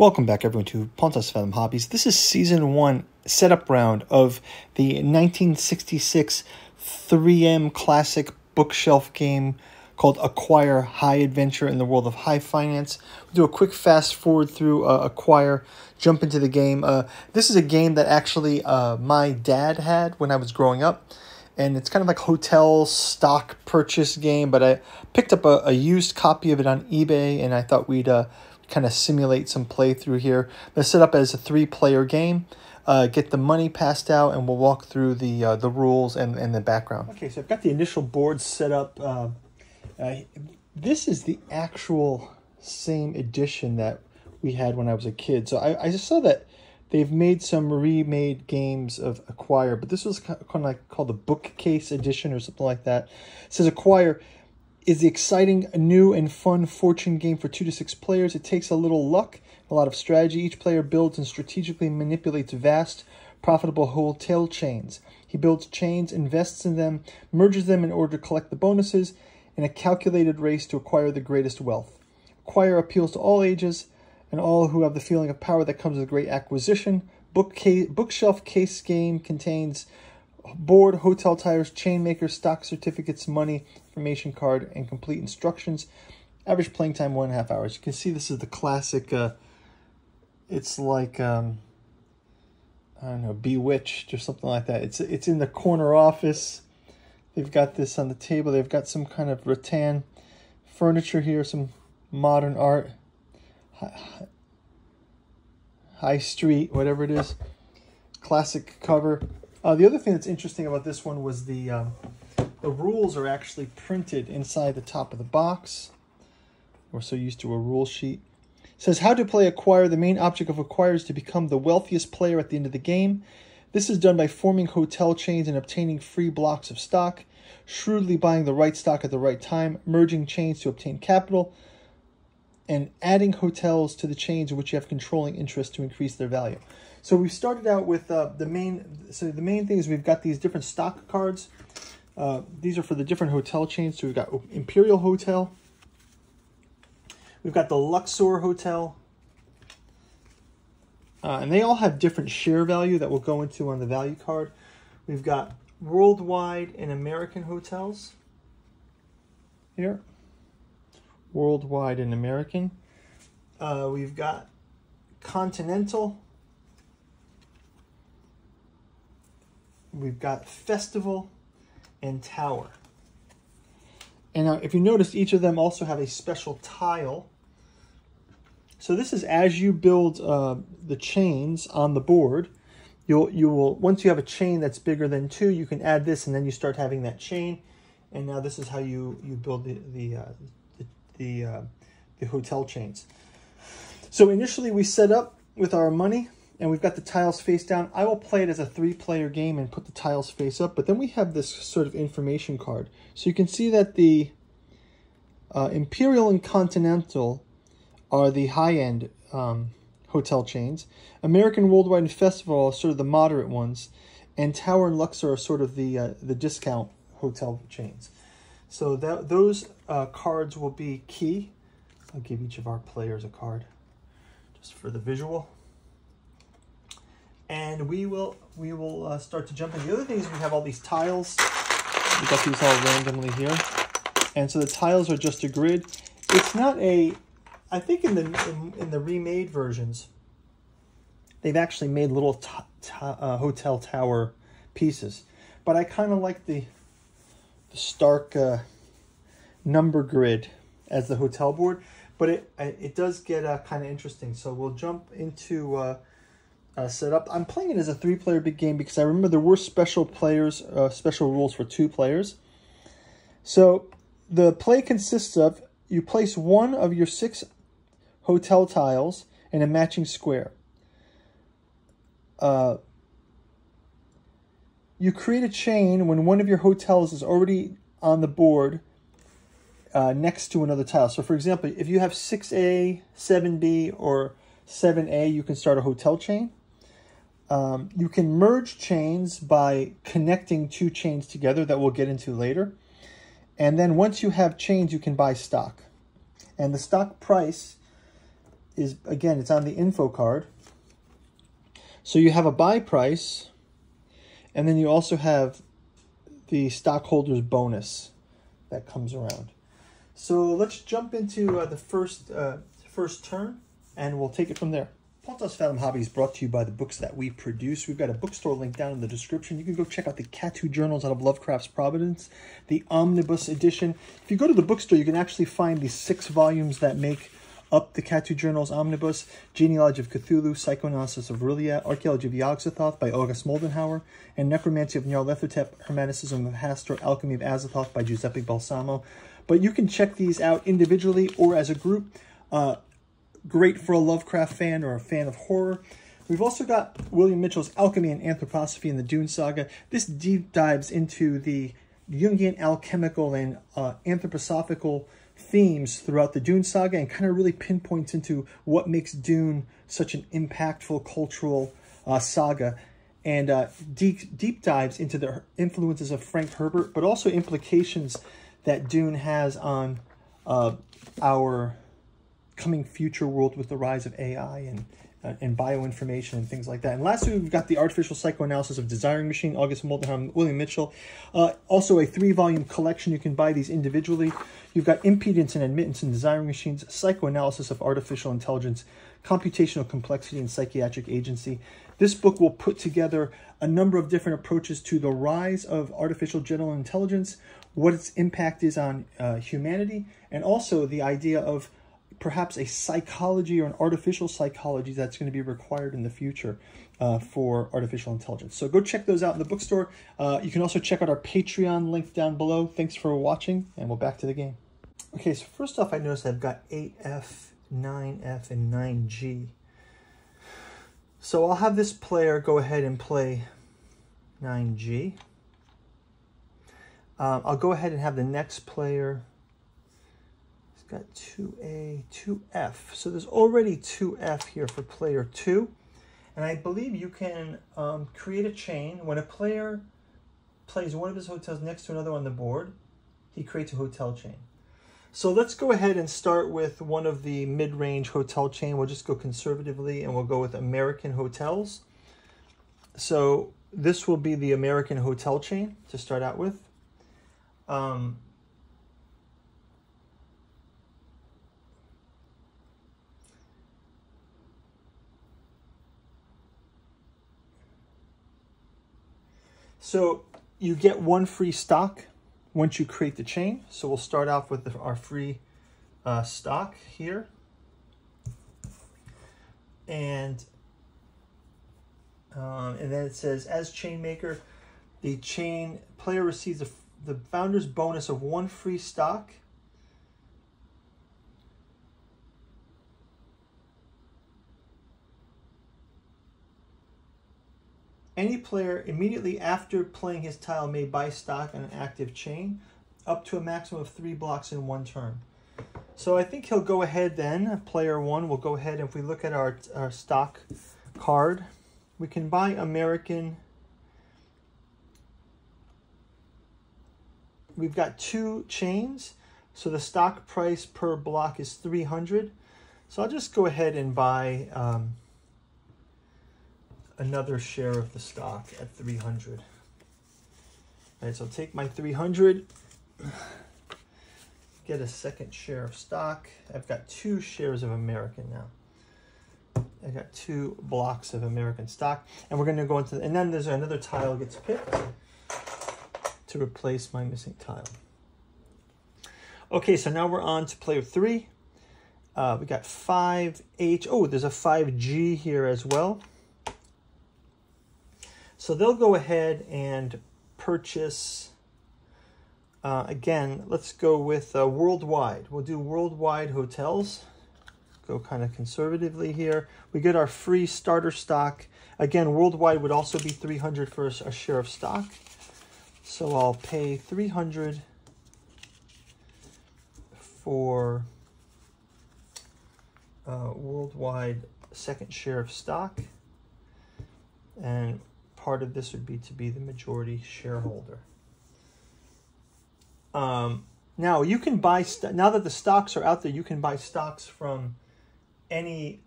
Welcome back, everyone, to Pontos Fathom Hobbies. This is Season 1 setup round of the 1966 3M classic bookshelf game called Acquire High Adventure in the World of High Finance. We'll do a quick fast forward through Acquire, jump into the game. This is a game that actually my dad had when I was growing up. And it's kind of like hotel stock purchase game, but I picked up a used copy of it on eBay, and I thought we'd kind of simulate some playthrough here. Let's set up as a 3-player game, get the money passed out, and we'll walk through the rules and the background. Okay, so I've got the initial board set up. This is the actual same edition that we had when I was a kid. So I just saw that they've made some remade games of Acquire, but this was kind of like called the Bookcase edition or something like that. It says Acquire is the exciting, new, and fun fortune game for 2 to 6 players. It takes a little luck, a lot of strategy. Each player builds and strategically manipulates vast, profitable hotel chains. He builds chains, invests in them, merges them in order to collect the bonuses, in a calculated race to acquire the greatest wealth. Acquire appeals to all ages and all who have the feeling of power that comes with great acquisition. Bookshelf case game contains board, hotel tires, chain makers, stock certificates, money, information card, and complete instructions. Average playing time 1.5 hours. You can see this is the classic. It's like I don't know, Bewitched or something like that. It's in the corner office. They've got this on the table. They've got some kind of rattan furniture here, some modern art, high street, whatever it is. Classic cover. The other thing that's interesting about this one was the rules are actually printed inside the top of the box. We're so used to a rule sheet. It says how to play Acquire. The main object of Acquire is to become the wealthiest player at the end of the game. This is done by forming hotel chains and obtaining free blocks of stock, shrewdly buying the right stock at the right time, merging chains to obtain capital, and adding hotels to the chains in which you have controlling interest to increase their value. So we started out with the main thing is we've got these different stock cards. These are for the different hotel chains. So we've got Imperial Hotel. We've got the Luxor Hotel. And they all have different share value that we'll go into on the value card. We've got Worldwide and American Hotels here. Worldwide and American. We've got Continental. We've got Festival and Tower. And now, if you notice, each of them also have a special tile. So this is as you build the chains on the board, you will once you have a chain that's bigger than 2, you can add this, and then you start having that chain. And now this is how you build the hotel chains. So initially we set up with our money, and we've got the tiles face down. I will play it as a 3-player game and put the tiles face up, but then we have this sort of information card. So you can see that the Imperial and Continental are the high-end hotel chains. American, Worldwide, and Festival are sort of the moderate ones, and Tower and Luxor are sort of the discount hotel chains. So those cards will be key. I'll give each of our players a card just for the visual. And we will start to jump in. The other thing is we have all these tiles. We got these all randomly here. And so the tiles are just a grid. It's not a, I think in the remade versions, they've actually made little hotel tower pieces. But I kind of like the stark number grid as the hotel board. But it does get kind of interesting. So we'll jump into setup. I'm playing it as a 3-player big game because I remember there were special rules for 2 players. So the play consists of you place one of your 6 hotel tiles in a matching square. You create a chain when one of your hotels is already on the board next to another tile. So for example, if you have 6A, 7B, or 7A, you can start a hotel chain. You can merge chains by connecting 2 chains together that we'll get into later. And then once you have chains, you can buy stock. And the stock price is, again, it's on the info card. So you have a buy price, and then you also have the stockholders bonus that comes around. So let's jump into the first turn, and we'll take it from there. Pontos Fathom Hobbies brought to you by the books that we produce. We've got a bookstore link down in the description. You can go check out the Cat Journals out of Lovecraft's Providence, the Omnibus edition. If you go to the bookstore, you can actually find the 6 volumes that make up the Cat Journals Omnibus: Genealogy of Cthulhu, Psychoanalysis of Rillia, Archaeology of Yog-Sothoth by August Moldenhauer, and Necromancy of Nyarlathotep, Hermeticism of Hastur, Alchemy of Azathoth by Giuseppe Balsamo. But you can check these out individually or as a group. Great for a Lovecraft fan or a fan of horror. We've also got William Mitchell's Alchemy and Anthroposophy in the Dune Saga. This deep dives into the Jungian alchemical and anthroposophical themes throughout the Dune Saga and kind of really pinpoints into what makes Dune such an impactful cultural saga, and deep dives into the influences of Frank Herbert, but also implications that Dune has on our coming future world with the rise of AI and bioinformation and things like that. And lastly, we've got the Artificial Psychoanalysis of Desiring Machine, August Moldenhauer, William Mitchell. Also a 3-volume collection. You can buy these individually. You've got Impedance and Admittance in Desiring Machines, Psychoanalysis of Artificial Intelligence, Computational Complexity and Psychiatric Agency. This book will put together a number of different approaches to the rise of artificial general intelligence, what its impact is on humanity, and also the idea of perhaps a psychology or an artificial psychology that's going to be required in the future for artificial intelligence. So go check those out in the bookstore. You can also check out our Patreon link down below. Thanks for watching, and we're back to the game. Okay, so first off, I noticed I've got 8F, 9F, and 9G. So I'll have this player go ahead and play 9G. I'll go ahead and have the next player got 2A, 2F. So there's already 2F here for player 2. And I believe you can create a chain. When a player plays one of his hotels next to another on the board, he creates a hotel chain. So let's go ahead and start with one of the mid-range hotel chain. We'll just go conservatively and we'll go with American hotels. So this will be the American hotel chain to start out with. So you get 1 free stock once you create the chain. So we'll start off with our free stock here. And then it says, as chain maker, the chain player receives the founder's bonus of 1 free stock. Any player immediately after playing his tile may buy stock on an active chain up to a maximum of 3 blocks in 1 turn. So I think he'll go ahead then, player 1 will go ahead, and if we look at our stock card, we can buy American. We've got 2 chains, so the stock price per block is 300. So I'll just go ahead and buy another share of the stock at 300. All right, so I'll take my 300, get a second share of stock. I've got 2 shares of American now. I got 2 blocks of American stock, and we're going to go into, and then there's another tile gets picked to replace my missing tile. Okay, so now we're on to player 3. We got 5H. Oh, there's a 5G here as well. So they'll go ahead and purchase, again, let's go with worldwide. We'll do worldwide hotels. Go kind of conservatively here. We get our free starter stock. Again, worldwide would also be 300 for a share of stock. So I'll pay 300 for worldwide second share of stock. And part of this would be to be the majority shareholder. Now you can buy, now that the stocks are out there, you can buy stocks from any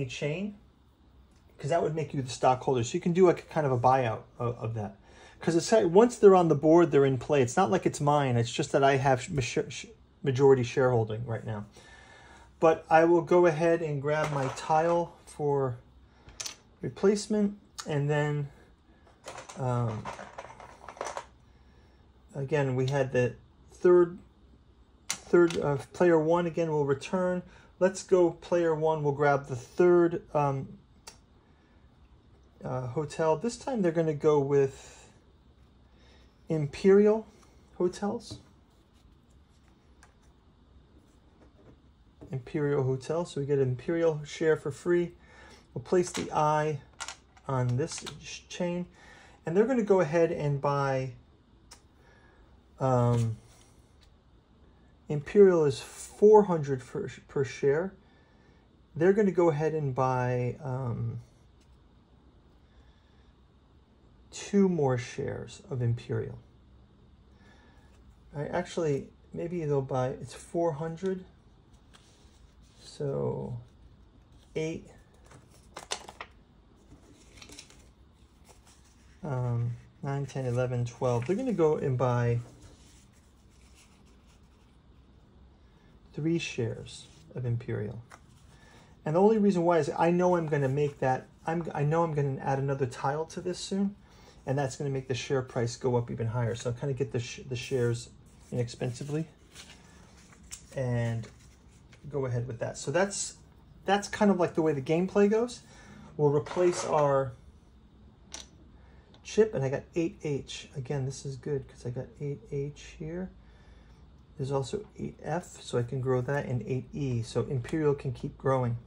chain, because that would make you the stockholder. So you can do like a kind of a buyout of that. Because it's once they're on the board, they're in play. It's not like it's mine. It's just that I have majority shareholding right now. But I will go ahead and grab my tile for replacement, and then again we had the third player one again will return. Let's go player one. We'll grab the third hotel. This time they're going to go with Imperial Hotels. Imperial Hotel. So we get an Imperial share for free. We'll place the I on this chain, and they're going to go ahead and buy Imperial is 400 per share. They're going to go ahead and buy 2 more shares of Imperial. Actually, maybe they'll buy, it's 400. So 8. 9, 10, 11, 12. They're going to go and buy 3 shares of Imperial. And the only reason why is I know I'm going to make that, I know I'm going to add another tile to this soon, and that's going to make the share price go up even higher. So I'll kind of get the shares inexpensively and go ahead with that. So that's kind of like the way the gameplay goes. We'll replace our chip, and I got 8H. Again, this is good because I got 8H here. There's also 8F, so I can grow that, and 8E, so Imperial can keep growing.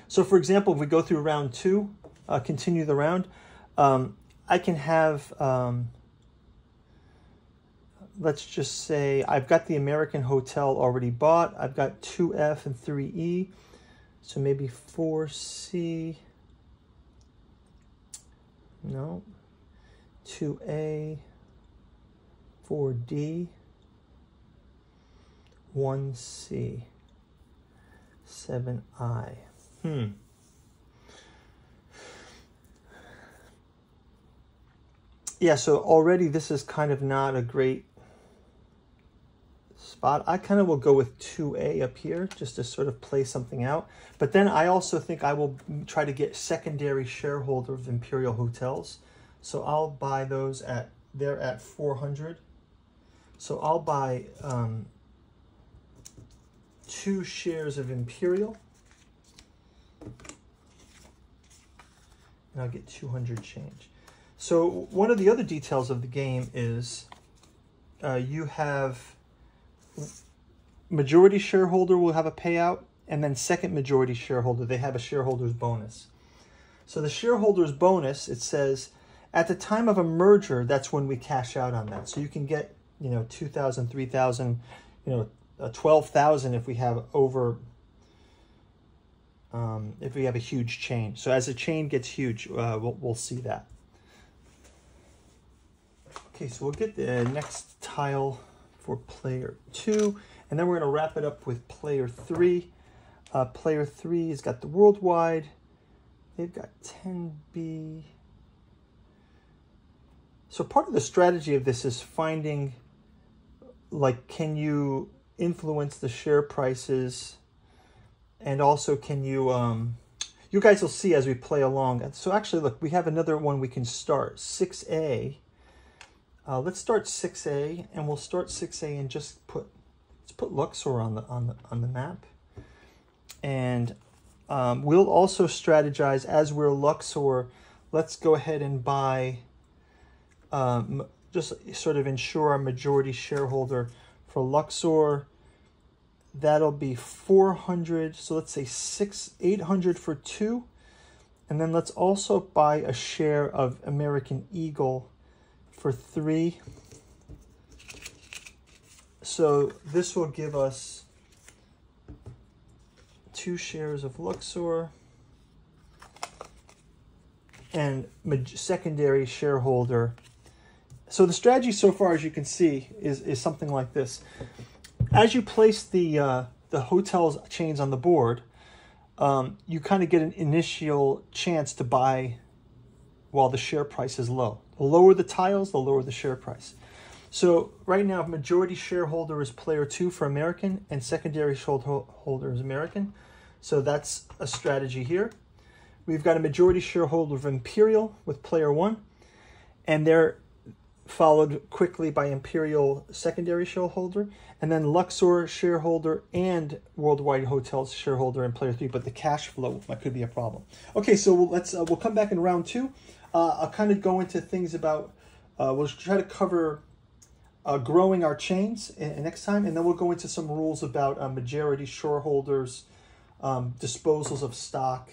So for example, if we go through round 2, continue the round, I can have, let's just say, I've got the American Hotel already bought. I've got 2F and 3E, so maybe 4C. No, 2A, 4D, 1C, 7I. Yeah, so already this is kind of not a great spot. I kind of will go with 2A up here just to sort of play something out. But then I also think I will try to get secondary shareholder of Imperial Hotels. So I'll buy those they're at 400. So I'll buy 2 shares of Imperial. And I'll get 200 change. So one of the other details of the game is you have majority shareholder will have a payout, and then second majority shareholder, they have a shareholder's bonus. So the shareholder's bonus, it says, at the time of a merger, that's when we cash out on that. So you can get, 2,000, 3,000, 12,000 if we have over, if we have a huge chain. So as the chain gets huge, we'll see that. Okay, so we'll get the next tile for player 2, and then we're going to wrap it up with player 3. Player 3 has got the worldwide. They've got 10B. So part of the strategy of this is finding, like, can you influence the share prices, and also can you, you guys will see as we play along. So actually, look, we have another one we can start, 6A. Let's start 6A, and we'll start 6A and just let's put Luxor on the map. And we'll also strategize as we're Luxor. Let's go ahead and buy, just sort of ensure our majority shareholder for Luxor. That'll be 400. So let's say 800 for 2. And then let's also buy a share of American Eagle for 3. So this will give us 2 shares of Luxor and secondary shareholder. So the strategy so far, as you can see, is something like this. as you place the hotels chains on the board, you kind of get an initial chance to buy while the share price is low. The lower the tiles, the lower the share price. So right now, majority shareholder is player 2 for American, and secondary shareholder is American. So that's a strategy here. We've got a majority shareholder of Imperial with player 1, and they're followed quickly by Imperial secondary shareholder, and then Luxor shareholder and Worldwide Hotels shareholder in player 3, but the cash flow could be a problem. Okay, so we'll come back in round 2. I'll kind of go into things about, we'll try to cover growing our chains next time, and then we'll go into some rules about majority shareholders, disposals of stock,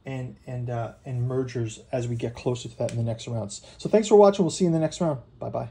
and mergers as we get closer to that in the next rounds. So thanks for watching. We'll see you in the next round. Bye-bye.